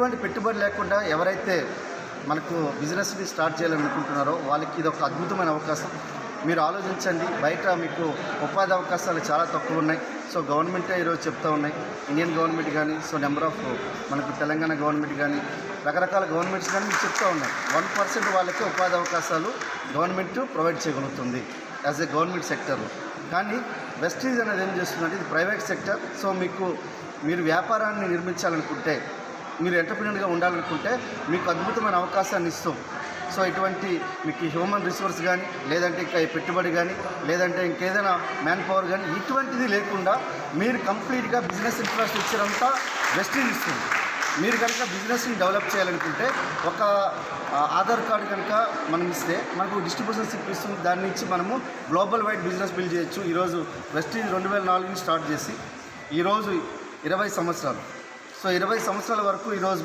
ఎటువంటి పెట్టుబడి లేకుండా ఎవరైతే మనకు బిజినెస్ని స్టార్ట్ చేయాలనుకుంటున్నారో వాళ్ళకి ఇది ఒక అద్భుతమైన అవకాశం. మీరు ఆలోచించండి, బయట మీకు ఉపాధి అవకాశాలు చాలా తక్కువ ఉన్నాయి. సో గవర్నమెంటే ఈరోజు చెప్తూ ఉన్నాయి, ఇండియన్ గవర్నమెంట్ కానీ, సో నెంబర్ ఆఫ్ మనకు తెలంగాణ గవర్నమెంట్ కానీ, రకరకాల గవర్నమెంట్స్ కానీ మీకు చెప్తూ ఉన్నాయి 1% వాళ్ళకి ఉపాధి అవకాశాలు గవర్నమెంట్ ప్రొవైడ్ చేయగలుగుతుంది యాజ్ ఏ గవర్నమెంట్ సెక్టర్లో. కానీ వెస్టీజ్ అనేది ఏం చేస్తుందంటే ఇది ప్రైవేట్ సెక్టర్. సో మీరు వ్యాపారాన్ని నిర్మించాలనుకుంటే, మీరు ఎంటర్‌ప్రెన్యూర్‌గా ఉండాలనుకుంటే మీకు అద్భుతమైన అవకాశాన్ని ఇస్తాం. సో ఇటువంటి మీకు హ్యూమన్ రిసోర్స్ కానీ, లేదంటే ఇంకా పెట్టుబడి కానీ, లేదంటే ఇంకేదైనా మ్యాన్ పవర్ కానీ, ఇటువంటిది లేకుండా మీరు కంప్లీట్గా బిజినెస్ ఇన్ఫ్రాస్ట్రక్చర్ అంతా వెస్టీజ్ ఇస్తుంది. మీరు కనుక బిజినెస్ని డెవలప్ చేయాలనుకుంటే ఒక ఆధార్ కార్డు కనుక మనం ఇస్తే మనకు డిస్ట్రిబ్యూషన్ స్లిప్ ఇస్తుంది. దాని నుంచి మనము గ్లోబల్ వైడ్ బిజినెస్ బిల్డ్ చేయొచ్చు. ఈరోజు వెస్టీజ్ 2004 స్టార్ట్ చేసి ఈరోజు 20 సంవత్సరాలు. సో 20 సంవత్సరాల వరకు ఈరోజు